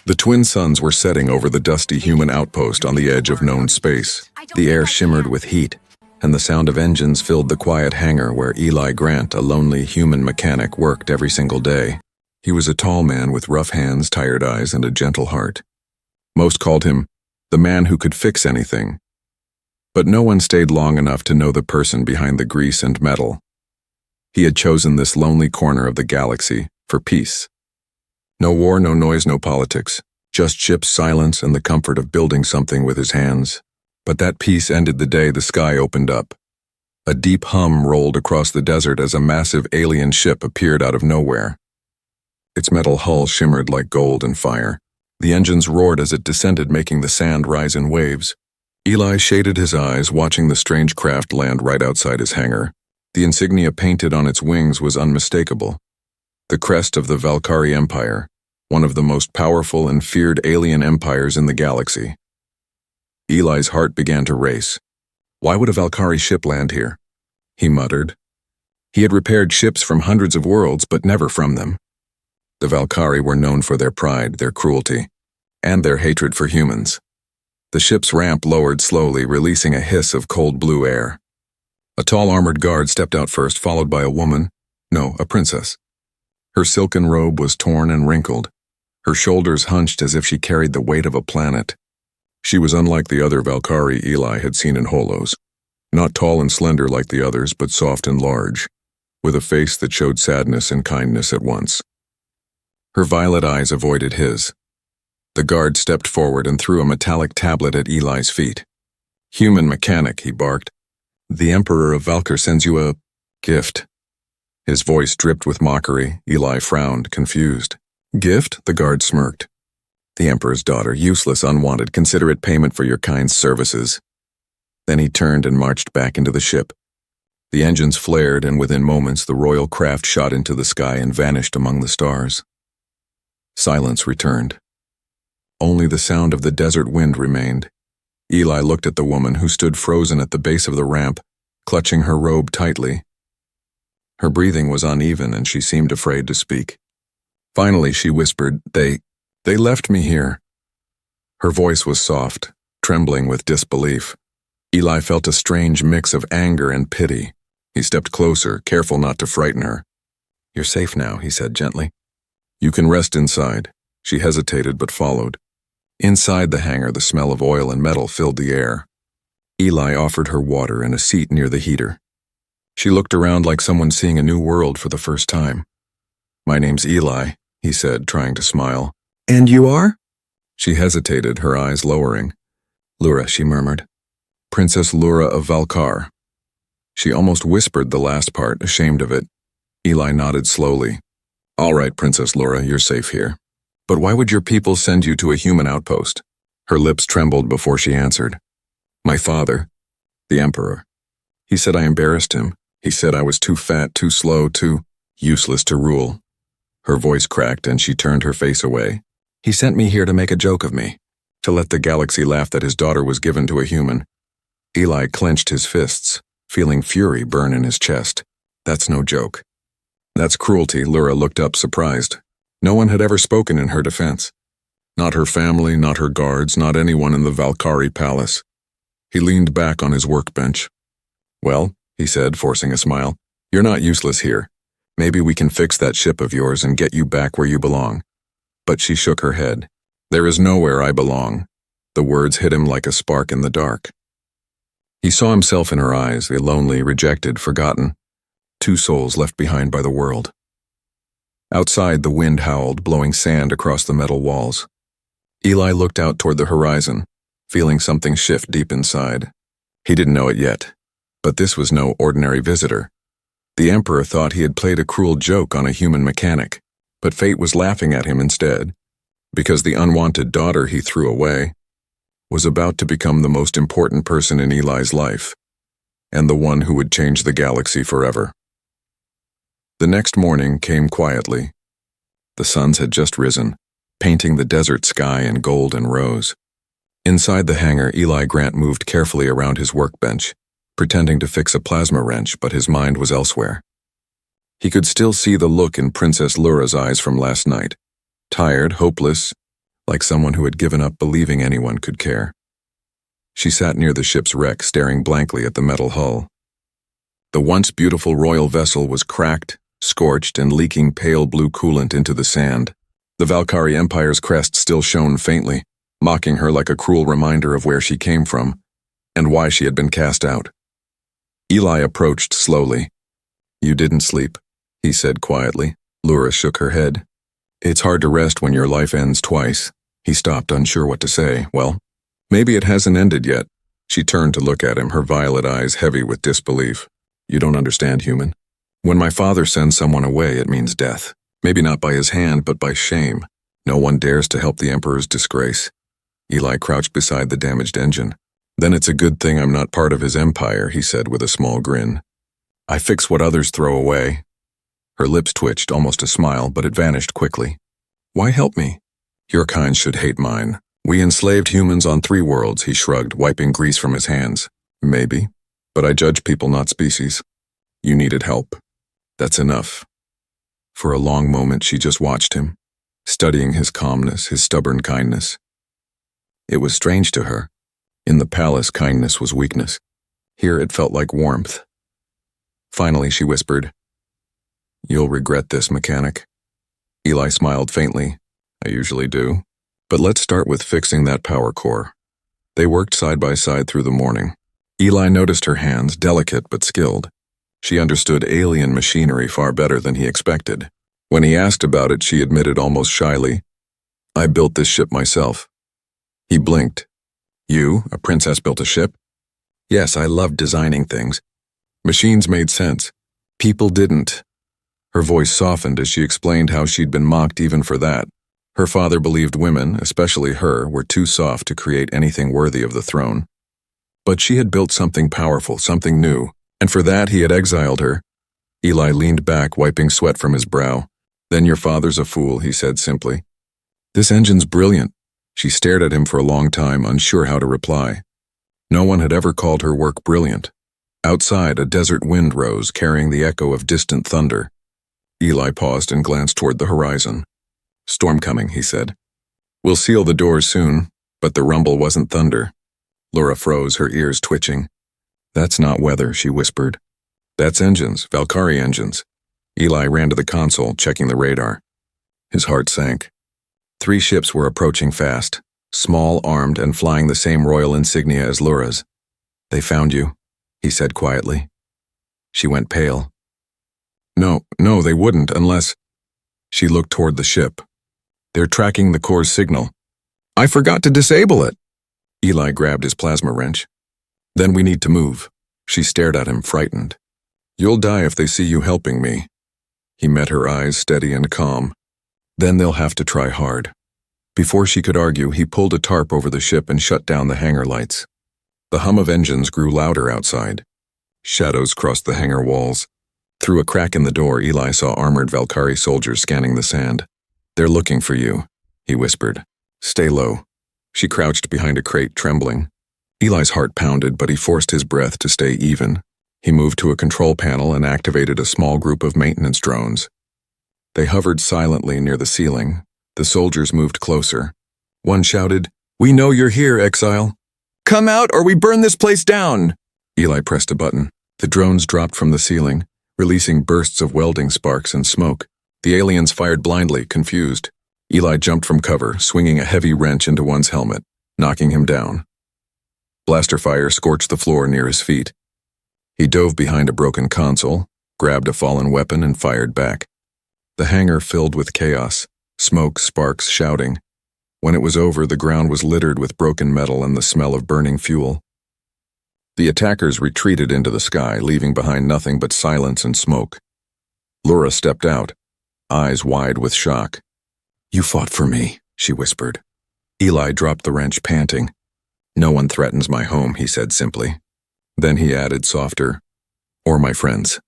The twin suns were setting over the dusty human outpost on the edge of known space. The air shimmered with heat, and the sound of engines filled the quiet hangar where Eli Grant, a lonely human mechanic, worked every single day. He was a tall man with rough hands, tired eyes, and a gentle heart. Most called him the man who could fix anything. But no one stayed long enough to know the person behind the grease and metal. He had chosen this lonely corner of the galaxy for peace. No war, no noise, no politics. Just ships, silence, and the comfort of building something with his hands. But that peace ended the day the sky opened up. A deep hum rolled across the desert as a massive alien ship appeared out of nowhere. Its metal hull shimmered like gold and fire. The engines roared as it descended, making the sand rise in waves. Eli shaded his eyes, watching the strange craft land right outside his hangar. The insignia painted on its wings was unmistakable. The crest of the Valkyrie Empire, one of the most powerful and feared alien empires in the galaxy. Eli's heart began to race. Why would a Valkyrie ship land here? He muttered. He had repaired ships from hundreds of worlds, but never from them. The Valkyrie were known for their pride, their cruelty, and their hatred for humans. The ship's ramp lowered slowly, releasing a hiss of cold blue air. A tall armored guard stepped out first, followed by a princess. Her silken robe was torn and wrinkled. Her shoulders hunched as if she carried the weight of a planet. She was unlike the other Valkyrie Eli had seen in Holos. Not tall and slender like the others, but soft and large, with a face that showed sadness and kindness at once. Her violet eyes avoided his. The guard stepped forward and threw a metallic tablet at Eli's feet. "Human mechanic," he barked. "The Emperor of Valkyr sends you a gift." His voice dripped with mockery. Eli frowned, confused. "Gift?" The guard smirked. "The Emperor's daughter, useless, unwanted, considerate payment for your kind services." Then he turned and marched back into the ship. The engines flared, and within moments the royal craft shot into the sky and vanished among the stars. Silence returned. Only the sound of the desert wind remained. Eli looked at the woman who stood frozen at the base of the ramp, clutching her robe tightly. Her breathing was uneven and she seemed afraid to speak. Finally, she whispered, They left me here." Her voice was soft, trembling with disbelief. Eli felt a strange mix of anger and pity. He stepped closer, careful not to frighten her. "You're safe now," he said gently. "You can rest inside." She hesitated but followed. Inside the hangar, the smell of oil and metal filled the air. Eli offered her water and a seat near the heater. She looked around like someone seeing a new world for the first time. "My name's Eli," he said, trying to smile. "And you are?" She hesitated, her eyes lowering. "Lura," she murmured. "Princess Lura of Valkar." She almost whispered the last part, ashamed of it. Eli nodded slowly. "All right, Princess Lura, you're safe here. But why would your people send you to a human outpost?" Her lips trembled before she answered. "My father, the Emperor. He said I embarrassed him. He said I was too fat, too slow, too useless to rule." Her voice cracked and she turned her face away. "He sent me here to make a joke of me, to let the galaxy laugh that his daughter was given to a human." Eli clenched his fists, feeling fury burn in his chest. "That's no joke. That's cruelty." Lura looked up, surprised. No one had ever spoken in her defense. Not her family, not her guards, not anyone in the Valkyrie palace. He leaned back on his workbench. "Well," he said, forcing a smile, "you're not useless here. Maybe we can fix that ship of yours and get you back where you belong." But she shook her head. "There is nowhere I belong." The words hit him like a spark in the dark. He saw himself in her eyes, the lonely, rejected, forgotten. Two souls left behind by the world. Outside, the wind howled, blowing sand across the metal walls. Eli looked out toward the horizon, feeling something shift deep inside. He didn't know it yet, but this was no ordinary visitor. The Emperor thought he had played a cruel joke on a human mechanic, but fate was laughing at him instead, because the unwanted daughter he threw away was about to become the most important person in Eli's life, and the one who would change the galaxy forever. The next morning came quietly. The suns had just risen, painting the desert sky in gold and rose. Inside the hangar, Eli Grant moved carefully around his workbench, pretending to fix a plasma wrench, but his mind was elsewhere. He could still see the look in Princess Lura's eyes from last night. Tired, hopeless, like someone who had given up believing anyone could care. She sat near the ship's wreck, staring blankly at the metal hull. The once beautiful royal vessel was cracked, scorched, and leaking pale blue coolant into the sand. The Valkyrie Empire's crest still shone faintly, mocking her like a cruel reminder of where she came from and why she had been cast out. Eli approached slowly. "You didn't sleep," he said quietly. Laura shook her head. "It's hard to rest when your life ends twice." He stopped, unsure what to say. "Well, maybe it hasn't ended yet." She turned to look at him, her violet eyes heavy with disbelief. "You don't understand, human. When my father sends someone away, it means death. Maybe not by his hand, but by shame. No one dares to help the Emperor's disgrace." Eli crouched beside the damaged engine. "Then it's a good thing I'm not part of his empire," he said with a small grin. "I fix what others throw away." Her lips twitched, almost a smile, but it vanished quickly. "Why help me? Your kind should hate mine. We enslaved humans on 3 worlds," he shrugged, wiping grease from his hands. "Maybe, but I judge people, not species. You needed help. That's enough." For a long moment she just watched him, studying his calmness, his stubborn kindness. It was strange to her. In the palace, kindness was weakness. Here it felt like warmth. Finally she whispered, "You'll regret this, mechanic." Eli smiled faintly. "I usually do. But let's start with fixing that power core." They worked side by side through the morning. Eli noticed her hands, delicate but skilled. She understood alien machinery far better than he expected. When he asked about it, she admitted almost shyly, "I built this ship myself." He blinked. "You, a princess, built a ship?" "Yes, I loved designing things. Machines made sense. People didn't." Her voice softened as she explained how she'd been mocked even for that. Her father believed women, especially her, were too soft to create anything worthy of the throne. But she had built something powerful, something new, and for that he had exiled her. Eli leaned back, wiping sweat from his brow. "Then your father's a fool," he said simply. "This engine's brilliant." She stared at him for a long time, unsure how to reply. No one had ever called her work brilliant. Outside, a desert wind rose, carrying the echo of distant thunder. Eli paused and glanced toward the horizon. "Storm coming," he said. "We'll seal the doors soon," but the rumble wasn't thunder. Laura froze, her ears twitching. "That's not weather," she whispered. "That's engines, Valkyrie engines." Eli ran to the console, checking the radar. His heart sank. 3 ships were approaching fast, small, armed, and flying the same royal insignia as Laura's. "They found you," he said quietly. She went pale. No, they wouldn't unless..." She looked toward the ship. "They're tracking the core's signal." "I forgot to disable it." Eli grabbed his plasma wrench. "Then we need to move." She stared at him, frightened. "You'll die if they see you helping me." He met her eyes, steady and calm. "Then they'll have to try hard." Before she could argue, he pulled a tarp over the ship and shut down the hangar lights. The hum of engines grew louder outside. Shadows crossed the hangar walls. Through a crack in the door, Eli saw armored Valkyrie soldiers scanning the sand. "They're looking for you," he whispered. "Stay low." She crouched behind a crate, trembling. Eli's heart pounded, but he forced his breath to stay even. He moved to a control panel and activated a small group of maintenance drones. They hovered silently near the ceiling. The soldiers moved closer. One shouted, "We know you're here, Exile. Come out or we burn this place down!" Eli pressed a button. The drones dropped from the ceiling, releasing bursts of welding sparks and smoke. The aliens fired blindly, confused. Eli jumped from cover, swinging a heavy wrench into one's helmet, knocking him down. Blaster fire scorched the floor near his feet. He dove behind a broken console, grabbed a fallen weapon, and fired back. The hangar filled with chaos, smoke, sparks, shouting. When it was over, the ground was littered with broken metal and the smell of burning fuel. The attackers retreated into the sky, leaving behind nothing but silence and smoke. Laura stepped out, eyes wide with shock. "You fought for me," she whispered. Eli dropped the wrench, panting. "No one threatens my home," he said simply. Then he added softer, "or my friends."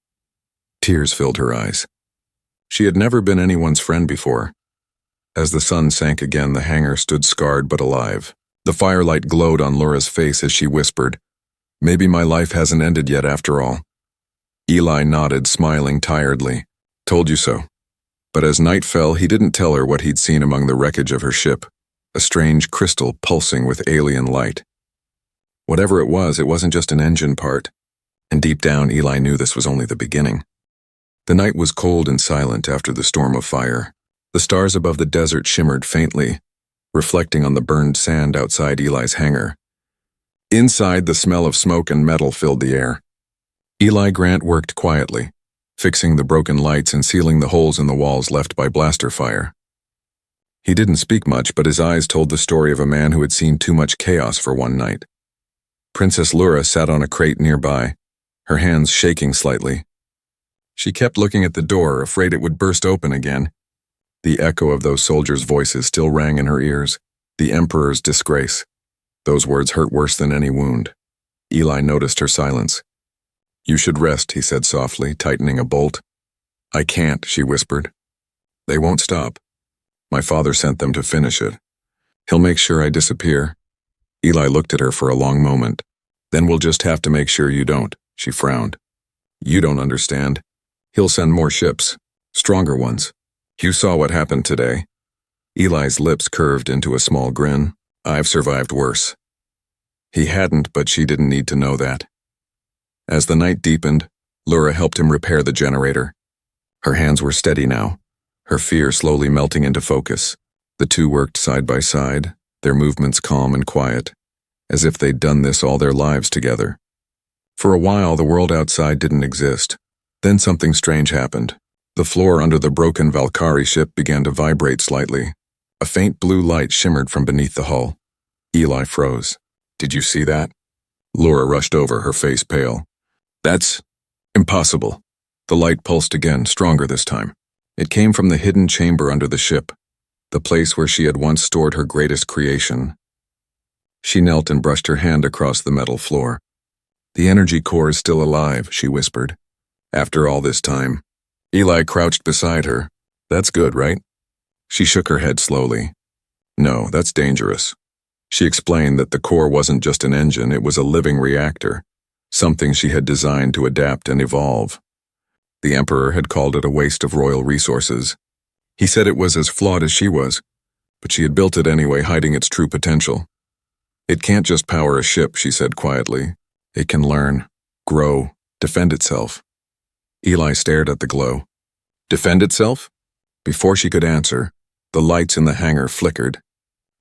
Tears filled her eyes. She had never been anyone's friend before. As the sun sank again, the hangar stood scarred but alive. The firelight glowed on Laura's face as she whispered, "Maybe my life hasn't ended yet after all." Eli nodded, smiling tiredly. "Told you so." But as night fell, he didn't tell her what he'd seen among the wreckage of her ship. a strange crystal pulsing with alien light. Whatever it wasn't just an engine part, and deep down Eli knew this was only the beginning. The night was cold and silent after the storm of fire. The stars above the desert shimmered faintly, reflecting on the burned sand outside Eli's hangar. Inside, the smell of smoke and metal filled the air. Eli Grant worked quietly, fixing the broken lights and sealing the holes in the walls left by blaster fire. He didn't speak much, but his eyes told the story of a man who had seen too much chaos for one night. Princess Lura sat on a crate nearby, her hands shaking slightly. She kept looking at the door, afraid it would burst open again. The echo of those soldiers' voices still rang in her ears. The Emperor's disgrace. Those words hurt worse than any wound. Eli noticed her silence. "You should rest," he said softly, tightening a bolt. "I can't," she whispered. "They won't stop. My father sent them to finish it. He'll make sure I disappear." Eli looked at her for a long moment. "Then we'll just have to make sure you don't," she frowned. "You don't understand. He'll send more ships. Stronger ones. You saw what happened today." Eli's lips curved into a small grin. "I've survived worse." He hadn't, but she didn't need to know that. As the night deepened, Lura helped him repair the generator. Her hands were steady now, her fear slowly melting into focus. The two worked side by side, their movements calm and quiet, as if they'd done this all their lives together. For a while, the world outside didn't exist. Then something strange happened. The floor under the broken Valkyrie ship began to vibrate slightly. A faint blue light shimmered from beneath the hull. Eli froze. "Did you see that?" Lura rushed over, her face pale. "That's impossible." The light pulsed again, stronger this time. It came from the hidden chamber under the ship, the place where she had once stored her greatest creation. She knelt and brushed her hand across the metal floor. "The energy core is still alive," she whispered. "After all this time." Eli crouched beside her. "That's good, right?" She shook her head slowly. "No, that's dangerous." She explained that the core wasn't just an engine, it was a living reactor, something she had designed to adapt and evolve. The Emperor had called it a waste of royal resources. He said it was as flawed as she was, but she had built it anyway, hiding its true potential. "It can't just power a ship," she said quietly. "It can learn, grow, defend itself." Eli stared at the glow. "Defend itself?" Before she could answer, the lights in the hangar flickered.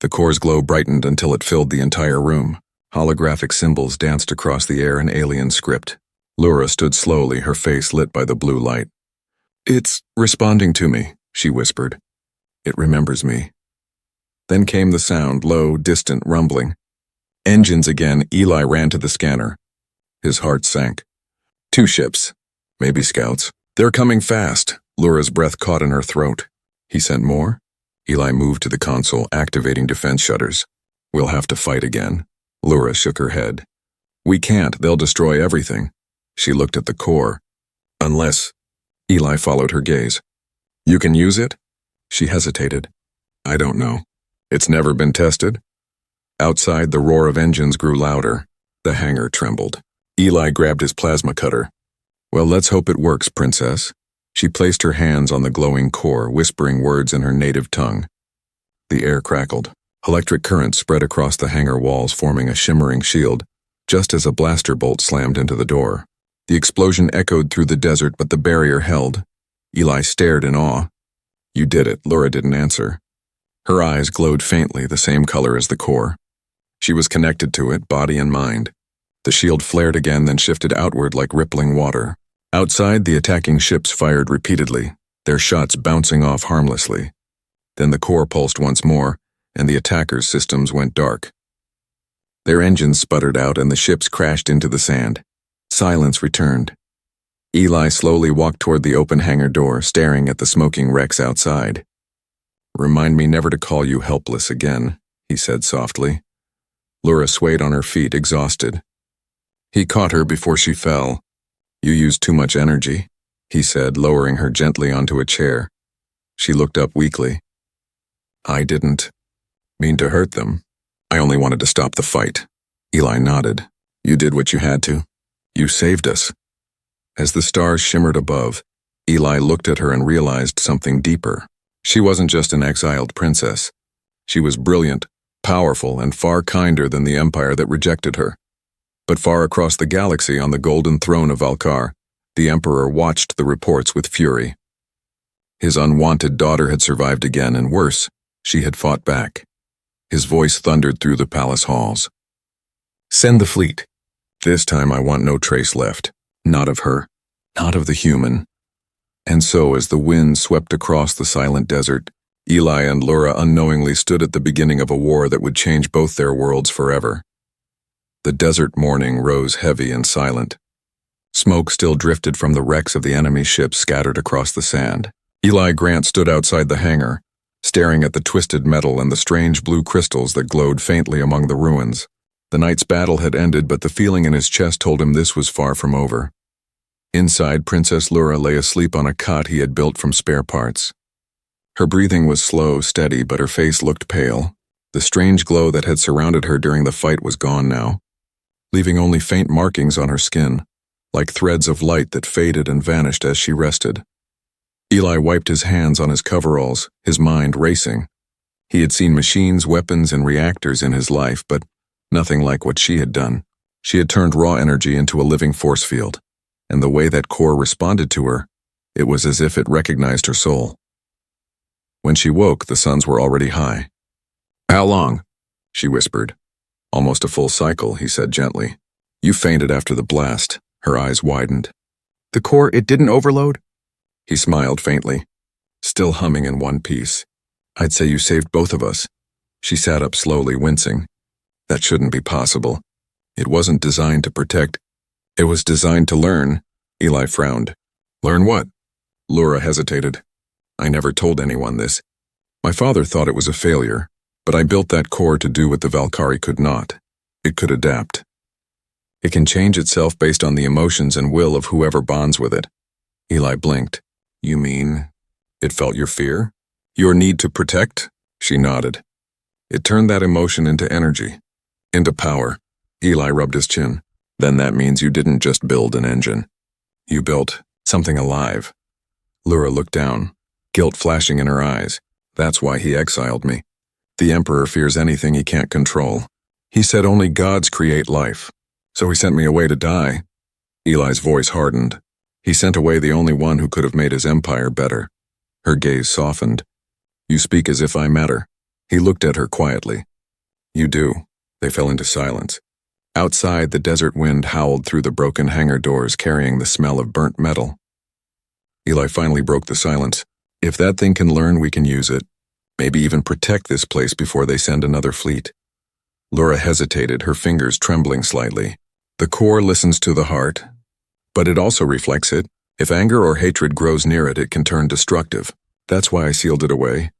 The core's glow brightened until it filled the entire room. Holographic symbols danced across the air in alien script. Lura stood slowly, her face lit by the blue light. "It's responding to me," she whispered. "It remembers me." Then came the sound, low, distant, rumbling. Engines again. Eli ran to the scanner. His heart sank. 2 ships. Maybe scouts. "They're coming fast." Lura's breath caught in her throat. "He sent more?" Eli moved to the console, activating defense shutters. "We'll have to fight again." Lura shook her head. "We can't. They'll destroy everything." She looked at the core. "Unless..." Eli followed her gaze. "You can use it?" She hesitated. "I don't know. It's never been tested." Outside, the roar of engines grew louder. The hangar trembled. Eli grabbed his plasma cutter. "Well, let's hope it works, Princess." She placed her hands on the glowing core, whispering words in her native tongue. The air crackled. Electric current spread across the hangar walls, forming a shimmering shield, just as a blaster bolt slammed into the door. The explosion echoed through the desert, but the barrier held. Eli stared in awe. "You did it." Lura didn't answer. Her eyes glowed faintly, the same color as the core. She was connected to it, body and mind. The shield flared again, then shifted outward like rippling water. Outside, the attacking ships fired repeatedly, their shots bouncing off harmlessly. Then the core pulsed once more, and the attackers' systems went dark. Their engines sputtered out, and the ships crashed into the sand. Silence returned. Eli slowly walked toward the open hangar door, staring at the smoking wrecks outside. "Remind me never to call you helpless again," he said softly. Lura swayed on her feet, exhausted. He caught her before she fell. "You used too much energy," he said, lowering her gently onto a chair. She looked up weakly. "I didn't mean to hurt them. I only wanted to stop the fight." Eli nodded. "You did what you had to. You saved us." As the stars shimmered above, Eli looked at her and realized something deeper. She wasn't just an exiled princess. She was brilliant, powerful, and far kinder than the empire that rejected her. But far across the galaxy on the golden throne of Valkar, the Emperor watched the reports with fury. His unwanted daughter had survived again, and worse, she had fought back. His voice thundered through the palace halls. "Send the fleet. This time I want no trace left. Not of her, not of the human." And so, as the wind swept across the silent desert, Eli and Lura unknowingly stood at the beginning of a war that would change both their worlds forever. The desert morning rose heavy and silent. Smoke still drifted from the wrecks of the enemy ships scattered across the sand. Eli Grant stood outside the hangar, staring at the twisted metal and the strange blue crystals that glowed faintly among the ruins. The night's battle had ended, but the feeling in his chest told him this was far from over. Inside, Princess Lura lay asleep on a cot he had built from spare parts. Her breathing was slow, steady, but her face looked pale. The strange glow that had surrounded her during the fight was gone now, leaving only faint markings on her skin, like threads of light that faded and vanished as she rested. Eli wiped his hands on his coveralls, his mind racing. He had seen machines, weapons, and reactors in his life, but nothing like what she had done. She had turned raw energy into a living force field, and the way that core responded to her, it was as if it recognized her soul. When she woke, the suns were already high. "How long?" she whispered. "Almost a full cycle," he said gently. "You fainted after the blast." Her eyes widened. "The core, it didn't overload?" He smiled faintly, still humming in one piece. "I'd say you saved both of us." She sat up slowly, wincing. "That shouldn't be possible. It wasn't designed to protect. It was designed to learn." Eli frowned. "Learn what?" Lura hesitated. "I never told anyone this. My father thought it was a failure, but I built that core to do what the Valkyrie could not. It could adapt. It can change itself based on the emotions and will of whoever bonds with it." Eli blinked. "You mean it felt your fear? Your need to protect?" She nodded. "It turned that emotion into energy, into power." Eli rubbed his chin. "Then that means you didn't just build an engine. You built something alive." Lura looked down, guilt flashing in her eyes. "That's why he exiled me. The Emperor fears anything he can't control. He said only gods create life, so he sent me away to die." Eli's voice hardened. He sent away the only one who could have made his empire better. Her gaze softened. "You speak as if I matter." He looked at her quietly. "You do." They fell into silence. Outside, the desert wind howled through the broken hangar doors, carrying the smell of burnt metal. Eli finally broke the silence. "If that thing can learn, we can use it. Maybe even protect this place before they send another fleet." Lura hesitated, her fingers trembling slightly. "The core listens to the heart, but it also reflects it. If anger or hatred grows near it, it can turn destructive. That's why I sealed it away."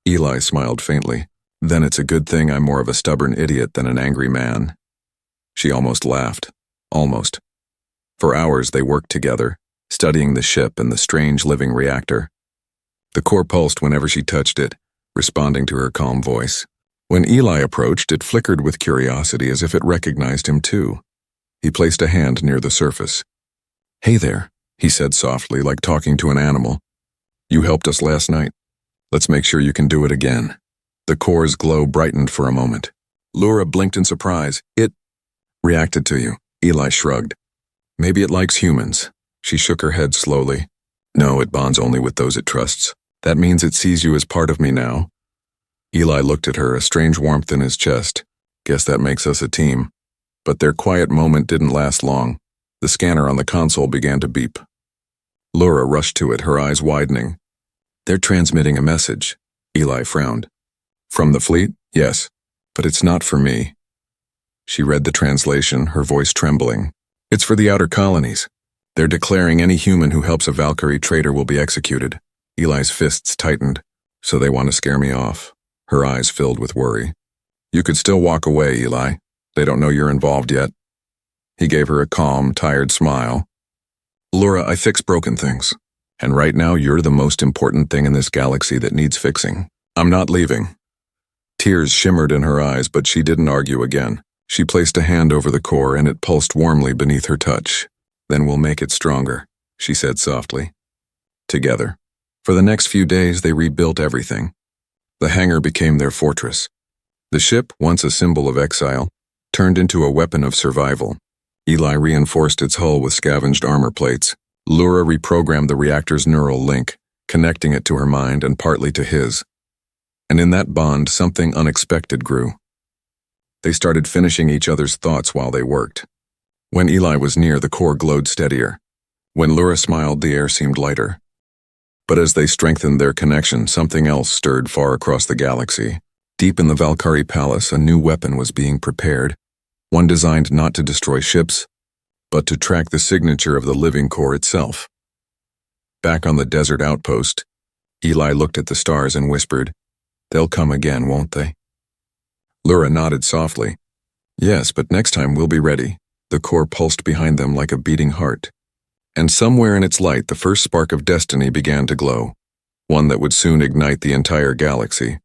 Eli smiled faintly. "Then it's a good thing I'm more of a stubborn idiot than an angry man." She almost laughed. Almost. For hours they worked together, studying the ship and the strange living reactor. The core pulsed whenever she touched it, responding to her calm voice. When Eli approached, it flickered with curiosity as if it recognized him too. He placed a hand near the surface. "Hey there," he said softly, like talking to an animal. "You helped us last night. Let's make sure you can do it again." The core's glow brightened for a moment. Lura blinked in surprise. "It reacted to you." Eli shrugged. "Maybe it likes humans." She shook her head slowly. "No, it bonds only with those it trusts. That means it sees you as part of me now." Eli looked at her, a strange warmth in his chest. "Guess that makes us a team." But their quiet moment didn't last long. The scanner on the console began to beep. Lura rushed to it, her eyes widening. "They're transmitting a message." Eli frowned. "From the fleet? Yes. But it's not for me." She read the translation, her voice trembling. "It's for the outer colonies. They're declaring any human who helps a Valkyrie traitor will be executed." Eli's fists tightened. "So they want to scare me off." Her eyes filled with worry. "You could still walk away, Eli. They don't know you're involved yet." He gave her a calm, tired smile. "Lura, I fix broken things. And right now you're the most important thing in this galaxy that needs fixing. I'm not leaving." Tears shimmered in her eyes, but she didn't argue again. She placed a hand over the core and it pulsed warmly beneath her touch. "Then we'll make it stronger," she said softly. Together. For the next few days they rebuilt everything. The hangar became their fortress. The ship, once a symbol of exile, turned into a weapon of survival. Eli reinforced its hull with scavenged armor plates. Lura reprogrammed the reactor's neural link, connecting it to her mind and partly to his. And in that bond, something unexpected grew. They started finishing each other's thoughts while they worked. When Eli was near, the core glowed steadier. When Lura smiled, the air seemed lighter. But as they strengthened their connection, something else stirred far across the galaxy. Deep in the Valkyrie Palace, a new weapon was being prepared, one designed not to destroy ships, but to track the signature of the living core itself. Back on the desert outpost, Eli looked at the stars and whispered, "They'll come again, won't they?" Lura nodded softly. "Yes, but next time we'll be ready." The core pulsed behind them like a beating heart. And somewhere in its light, the first spark of destiny began to glow, one that would soon ignite the entire galaxy.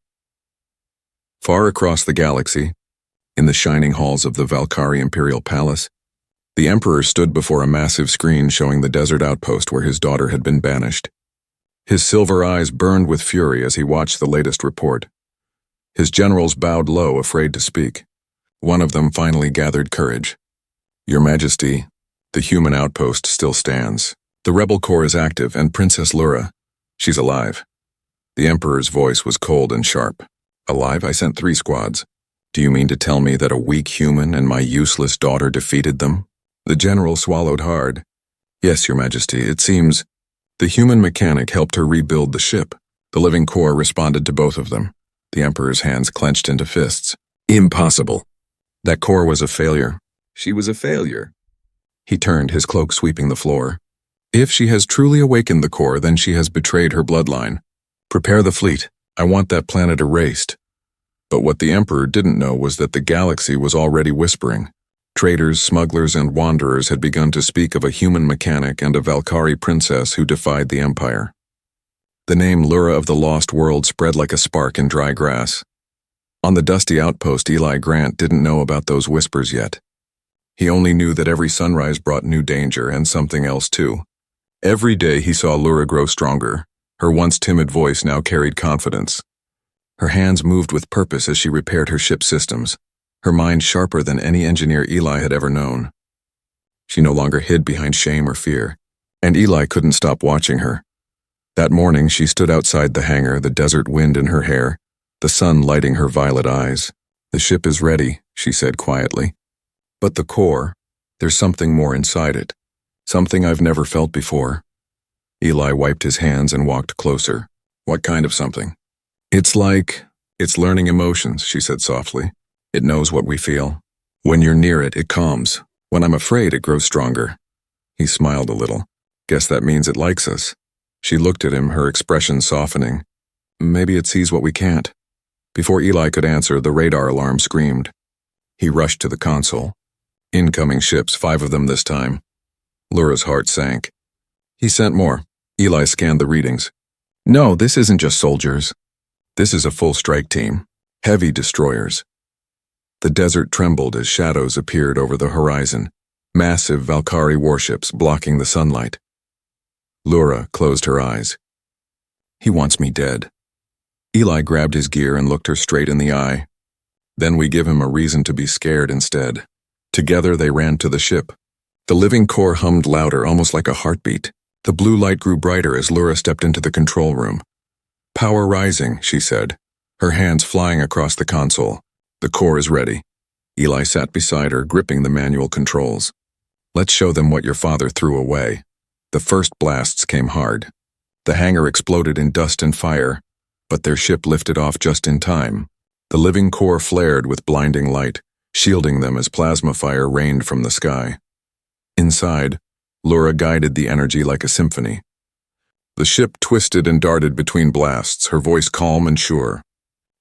Far across the galaxy, in the shining halls of the Valkyrie Imperial Palace, the Emperor stood before a massive screen showing the desert outpost where his daughter had been banished. His silver eyes burned with fury as he watched the latest report. His generals bowed low, afraid to speak. One of them finally gathered courage. "Your Majesty, the human outpost still stands. The rebel core is active, and Princess Lura, she's alive." The Emperor's voice was cold and sharp. "Alive? I sent 3 squads. Do you mean to tell me that a weak human and my useless daughter defeated them?" The general swallowed hard. "Yes, Your Majesty, it seems the human mechanic helped her rebuild the ship. The living core responded to both of them." The Emperor's hands clenched into fists. "Impossible. That core was a failure." "She was a failure." He turned, his cloak sweeping the floor. "If she has truly awakened the core, then she has betrayed her bloodline. Prepare the fleet. I want that planet erased." But what the Emperor didn't know was that the galaxy was already whispering. Traitors, smugglers, and wanderers had begun to speak of a human mechanic and a Valkyrie princess who defied the Empire. The name Lura of the Lost World spread like a spark in dry grass. On the dusty outpost, Eli Grant didn't know about those whispers yet. He only knew that every sunrise brought new danger and something else too. Every day he saw Lura grow stronger. Her once timid voice now carried confidence. Her hands moved with purpose as she repaired her ship's systems, her mind sharper than any engineer Eli had ever known. She no longer hid behind shame or fear, and Eli couldn't stop watching her. That morning she stood outside the hangar, the desert wind in her hair, the sun lighting her violet eyes. "The ship is ready," she said quietly. "But the core, there's something more inside it. Something I've never felt before." Eli wiped his hands and walked closer. "What kind of something?" It's learning emotions," she said softly. "It knows what we feel. When you're near it, it calms. When I'm afraid, it grows stronger." He smiled a little. "Guess that means it likes us." She looked at him, her expression softening. "Maybe it sees what we can't." Before Eli could answer, the radar alarm screamed. He rushed to the console. Incoming ships, 5 of them this time. Lura's heart sank. He sent more. Eli scanned the readings. "No, this isn't just soldiers. This is a full strike team. Heavy destroyers." The desert trembled as shadows appeared over the horizon, massive Valkyrie warships blocking the sunlight. Lura closed her eyes. "He wants me dead." Eli grabbed his gear and looked her straight in the eye. "Then we give him a reason to be scared instead." Together they ran to the ship. The living core hummed louder, almost like a heartbeat. The blue light grew brighter as Lura stepped into the control room. "Power rising," she said, her hands flying across the console. "The core is ready." Eli sat beside her, gripping the manual controls. "Let's show them what your father threw away." The first blasts came hard. The hangar exploded in dust and fire, but their ship lifted off just in time. The living core flared with blinding light, shielding them as plasma fire rained from the sky. Inside, Lura guided the energy like a symphony. The ship twisted and darted between blasts, her voice calm and sure.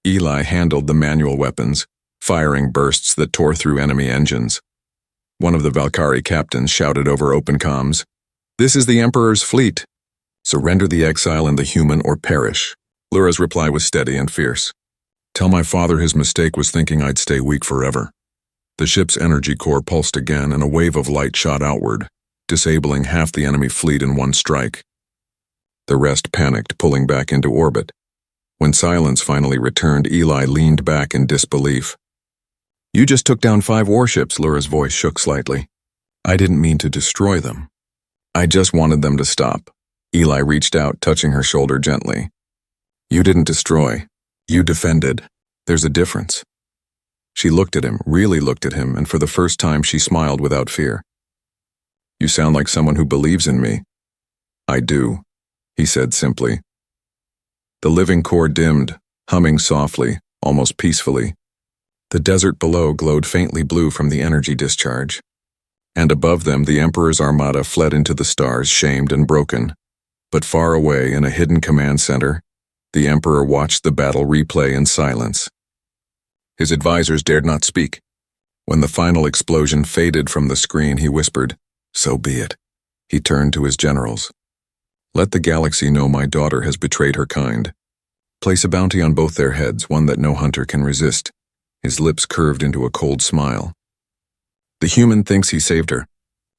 Eli handled the manual weapons, firing bursts that tore through enemy engines. One of the Valkyrie captains shouted over open comms, "This is the Emperor's fleet. Surrender the exile and the human or perish." Lura's reply was steady and fierce. "Tell my father his mistake was thinking I'd stay weak forever." The ship's energy core pulsed again and a wave of light shot outward, disabling half the enemy fleet in one strike. The rest panicked, pulling back into orbit. When silence finally returned, Eli leaned back in disbelief. "You just took down 5 warships," Lura's voice shook slightly. "I didn't mean to destroy them. I just wanted them to stop." Eli reached out, touching her shoulder gently. "You didn't destroy. You defended. There's a difference." She looked at him, really looked at him, and for the first time she smiled without fear. "You sound like someone who believes in me." "I do," he said simply. The living core dimmed, humming softly, almost peacefully. The desert below glowed faintly blue from the energy discharge. And above them the Emperor's armada fled into the stars, shamed and broken. But far away in a hidden command center, the Emperor watched the battle replay in silence. His advisors dared not speak. When the final explosion faded from the screen, he whispered, "So be it." He turned to his generals. "Let the galaxy know my daughter has betrayed her kind. Place a bounty on both their heads, one that no hunter can resist." His lips curved into a cold smile. "The human thinks he saved her.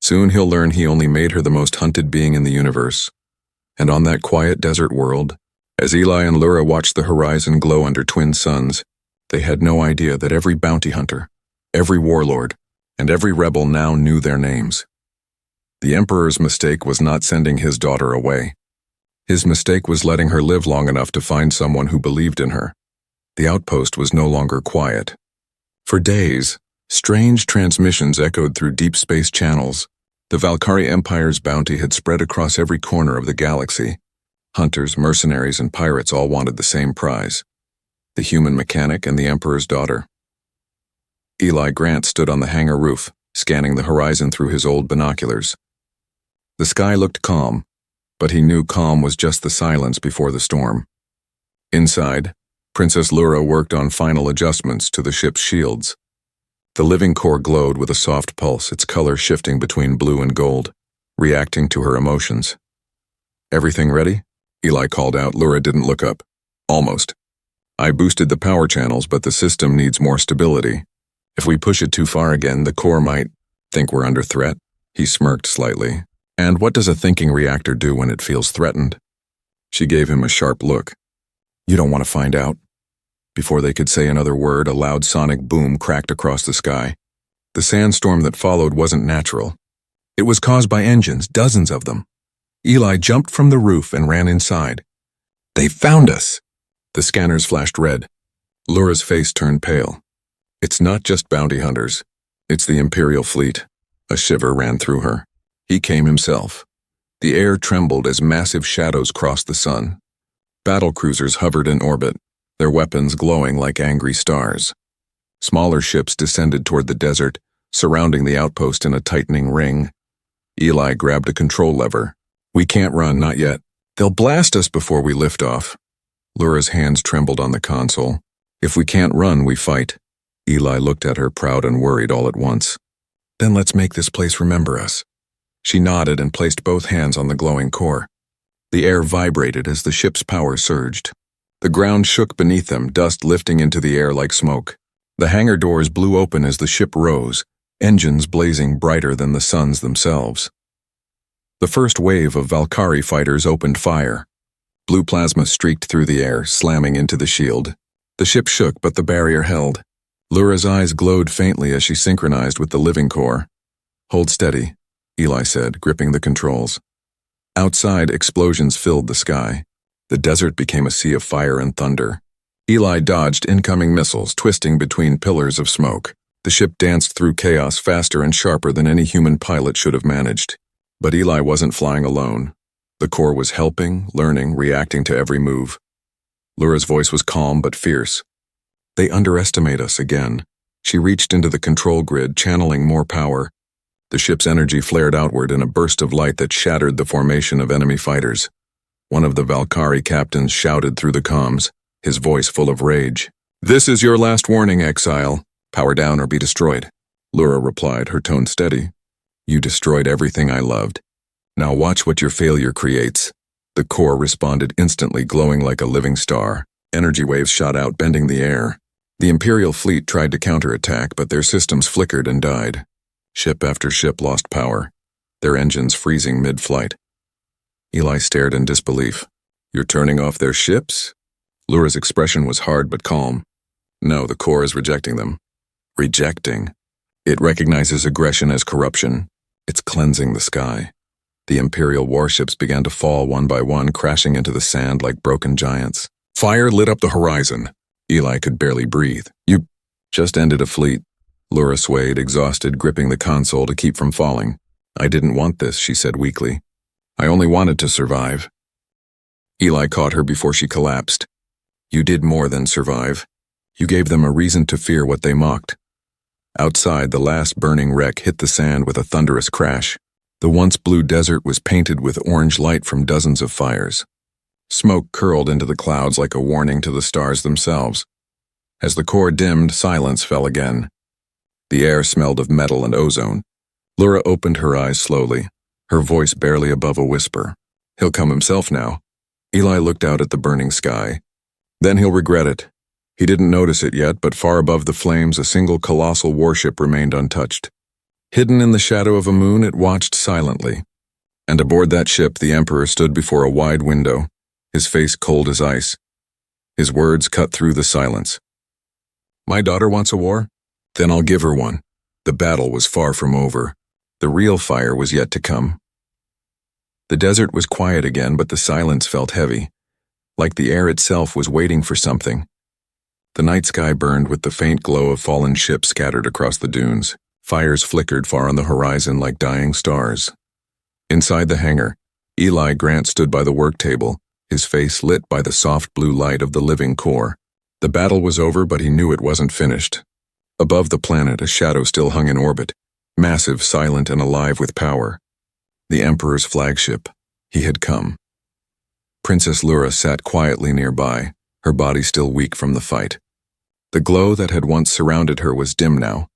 Soon he'll learn he only made her the most hunted being in the universe." And on that quiet desert world, as Eli and Lura watched the horizon glow under twin suns, they had no idea that every bounty hunter, every warlord, and every rebel now knew their names. The Emperor's mistake was not sending his daughter away. His mistake was letting her live long enough to find someone who believed in her. The outpost was no longer quiet. For days, strange transmissions echoed through deep space channels. The Valkyrie Empire's bounty had spread across every corner of the galaxy. Hunters, mercenaries, and pirates all wanted the same prize: the human mechanic and the Emperor's daughter. Eli Grant stood on the hangar roof, scanning the horizon through his old binoculars. The sky looked calm, but he knew calm was just the silence before the storm. Inside, Princess Lura worked on final adjustments to the ship's shields. The living core glowed with a soft pulse, its color shifting between blue and gold, reacting to her emotions. "Everything ready?" Eli called out. Lura didn't look up. "Almost. I boosted the power channels, but the system needs more stability. If we push it too far again, the core might think we're under threat." He smirked slightly. "And what does a thinking reactor do when it feels threatened?" She gave him a sharp look. "You don't want to find out." Before they could say another word, a loud sonic boom cracked across the sky. The sandstorm that followed wasn't natural. It was caused by engines, dozens of them. Eli jumped from the roof and ran inside. "They found us!" The scanners flashed red. Lura's face turned pale. "It's not just bounty hunters. It's the Imperial fleet." A shiver ran through her. He came himself. The air trembled as massive shadows crossed the sun. Battle cruisers hovered in orbit, their weapons glowing like angry stars. Smaller ships descended toward the desert, surrounding the outpost in a tightening ring. Eli grabbed a control lever. "We can't run, not yet. They'll blast us before we lift off." Lura's hands trembled on the console. "If we can't run, we fight." Eli looked at her, proud and worried all at once. "Then let's make this place remember us." She nodded and placed both hands on the glowing core. The air vibrated as the ship's power surged. The ground shook beneath them, dust lifting into the air like smoke. The hangar doors blew open as the ship rose, engines blazing brighter than the suns themselves. The first wave of Valkyrie fighters opened fire. Blue plasma streaked through the air, slamming into the shield. The ship shook, but the barrier held. Lura's eyes glowed faintly as she synchronized with the living core. "Hold steady," Eli said, gripping the controls. Outside, explosions filled the sky. The desert became a sea of fire and thunder. Eli dodged incoming missiles, twisting between pillars of smoke. The ship danced through chaos faster and sharper than any human pilot should have managed. But Eli wasn't flying alone. The core was helping, learning, reacting to every move. Lura's voice was calm but fierce. "They underestimate us again." She reached into the control grid, channeling more power. The ship's energy flared outward in a burst of light that shattered the formation of enemy fighters. One of the Valkyrie captains shouted through the comms, his voice full of rage. "This is your last warning, Exile. Power down or be destroyed." Lura replied, her tone steady. "You destroyed everything I loved. Now watch what your failure creates." The core responded instantly, glowing like a living star. Energy waves shot out, bending the air. The Imperial fleet tried to counterattack, but their systems flickered and died. Ship after ship lost power, their engines freezing mid-flight. Eli stared in disbelief. "You're turning off their ships?" Lura's expression was hard but calm. No, the core is rejecting them. Rejecting. It recognizes aggression as corruption. It's cleansing the sky. The Imperial warships began to fall one by one, crashing into the sand like broken giants. Fire lit up the horizon. Eli could barely breathe. You just ended a fleet. Lura swayed, exhausted, gripping the console to keep from falling. I didn't want this, she said weakly. I only wanted to survive. Eli caught her before she collapsed. You did more than survive. You gave them a reason to fear what they mocked. Outside, the last burning wreck hit the sand with a thunderous crash. The once blue desert was painted with orange light from dozens of fires. Smoke curled into the clouds like a warning to the stars themselves. As the core dimmed, silence fell again. The air smelled of metal and ozone. Lura opened her eyes slowly, her voice barely above a whisper. He'll come himself now. Eli looked out at the burning sky. Then he'll regret it. He didn't notice it yet, but far above the flames, a single colossal warship remained untouched. Hidden in the shadow of a moon, it watched silently. And aboard that ship, the Emperor stood before a wide window, his face cold as ice. His words cut through the silence. My daughter wants a war? Then I'll give her one. The battle was far from over. The real fire was yet to come. The desert was quiet again, but the silence felt heavy, like the air itself was waiting for something. The night sky burned with the faint glow of fallen ships scattered across the dunes. Fires flickered far on the horizon like dying stars. Inside the hangar, Eli Grant stood by the work table, his face lit by the soft blue light of the living core. The battle was over, but he knew it wasn't finished. Above the planet, a shadow still hung in orbit, massive, silent, and alive with power. The Emperor's flagship. He had come. Princess Lura sat quietly nearby, her body still weak from the fight. The glow that had once surrounded her was dim now,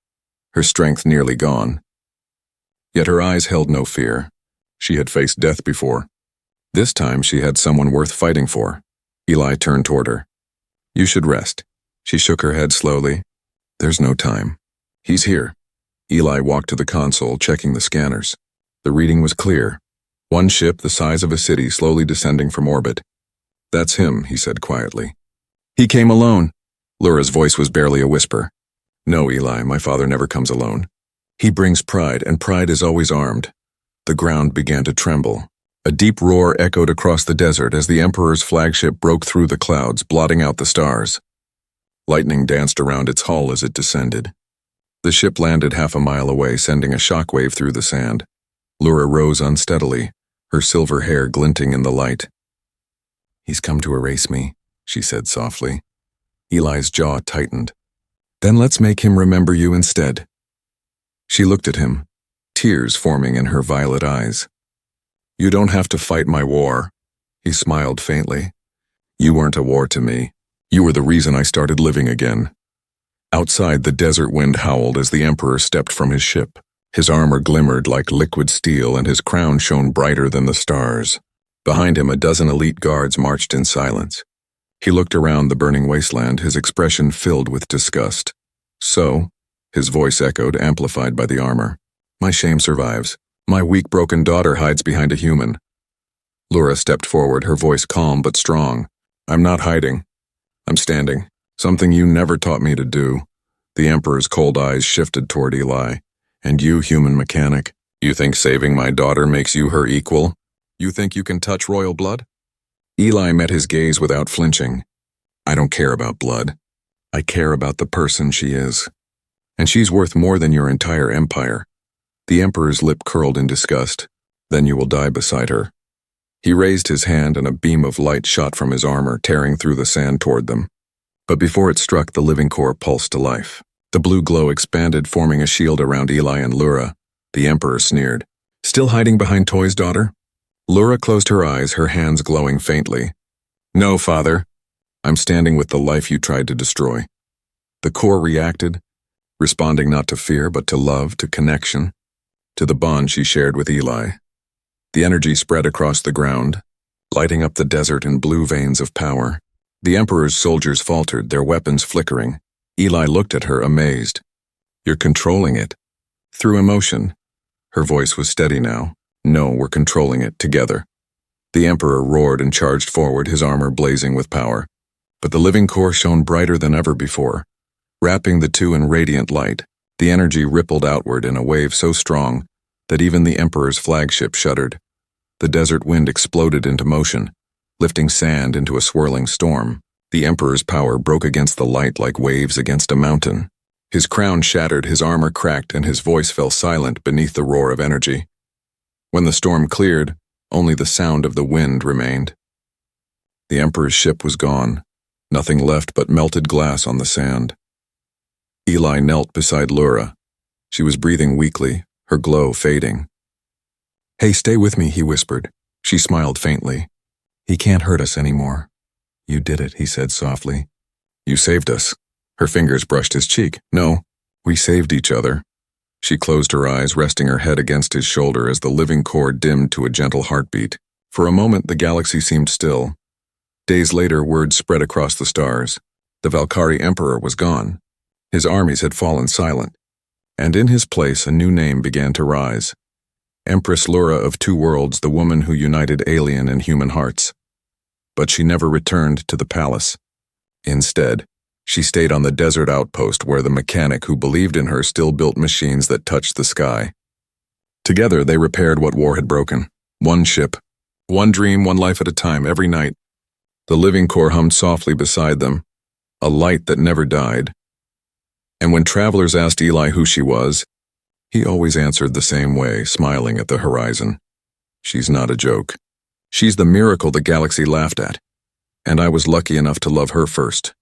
her strength nearly gone. Yet her eyes held no fear. She had faced death before. This time she had someone worth fighting for. Eli turned toward her. You should rest. She shook her head slowly. There's no time. He's here. Eli walked to the console, checking the scanners. The reading was clear. One ship the size of a city slowly descending from orbit. That's him, he said quietly. He came alone. Lura's voice was barely a whisper. No, Eli, my father never comes alone. He brings pride, and pride is always armed. The ground began to tremble. A deep roar echoed across the desert as the Emperor's flagship broke through the clouds, blotting out the stars. Lightning danced around its hull as it descended. The ship landed half a mile away, sending a shockwave through the sand. Lura rose unsteadily, her silver hair glinting in the light. He's come to erase me, she said softly. Eli's jaw tightened. Then let's make him remember you instead. She looked at him, tears forming in her violet eyes. You don't have to fight my war. He smiled faintly. You weren't a war to me. You were the reason I started living again. Outside, the desert wind howled as the Emperor stepped from his ship. His armor glimmered like liquid steel and his crown shone brighter than the stars. Behind him, a dozen elite guards marched in silence. He looked around the burning wasteland, his expression filled with disgust. So, his voice echoed, amplified by the armor. My shame survives. My weak, broken daughter hides behind a human. Lura stepped forward, her voice calm but strong. I'm not hiding. I'm standing. Something you never taught me to do. The Emperor's cold eyes shifted toward Eli. And you, human mechanic, you think saving my daughter makes you her equal? You think you can touch royal blood? Eli met his gaze without flinching. I don't care about blood. I care about the person she is. And she's worth more than your entire empire. The Emperor's lip curled in disgust. Then you will die beside her. He raised his hand and a beam of light shot from his armor, tearing through the sand toward them. But before it struck, the living core pulsed to life. The blue glow expanded, forming a shield around Eli and Lura. The Emperor sneered. Still hiding behind toys, daughter? Lura closed her eyes, her hands glowing faintly. No, father. I'm standing with the life you tried to destroy. The core reacted, responding not to fear, but to love, to connection, to the bond she shared with Eli. The energy spread across the ground, lighting up the desert in blue veins of power. The Emperor's soldiers faltered, their weapons flickering. Eli looked at her, amazed. You're controlling it. Through emotion. Her voice was steady now. No, we're controlling it, together. The Emperor roared and charged forward, his armor blazing with power. But the living core shone brighter than ever before, wrapping the two in radiant light. The energy rippled outward in a wave so strong that even the Emperor's flagship shuddered. The desert wind exploded into motion, lifting sand into a swirling storm. The Emperor's power broke against the light like waves against a mountain. His crown shattered, his armor cracked, and his voice fell silent beneath the roar of energy. When the storm cleared, only the sound of the wind remained. The Emperor's ship was gone, nothing left but melted glass on the sand. Eli knelt beside Lura. She was breathing weakly, her glow fading. "Hey, stay with me," he whispered. She smiled faintly. "He can't hurt us anymore." "You did it," he said softly. "You saved us." Her fingers brushed his cheek. "No, we saved each other." She closed her eyes, resting her head against his shoulder as the living core dimmed to a gentle heartbeat. For a moment, the galaxy seemed still. Days later, word spread across the stars. The Valkyrie Emperor was gone. His armies had fallen silent. And in his place, a new name began to rise. Empress Lura of Two Worlds, the woman who united alien and human hearts. But she never returned to the palace. Instead, she stayed on the desert outpost where the mechanic who believed in her still built machines that touched the sky. Together, they repaired what war had broken. One ship, one dream, one life at a time, every night. The living core hummed softly beside them, a light that never died. And when travelers asked Eli who she was, he always answered the same way, smiling at the horizon. "She's not a joke. She's the miracle the galaxy laughed at. And I was lucky enough to love her first."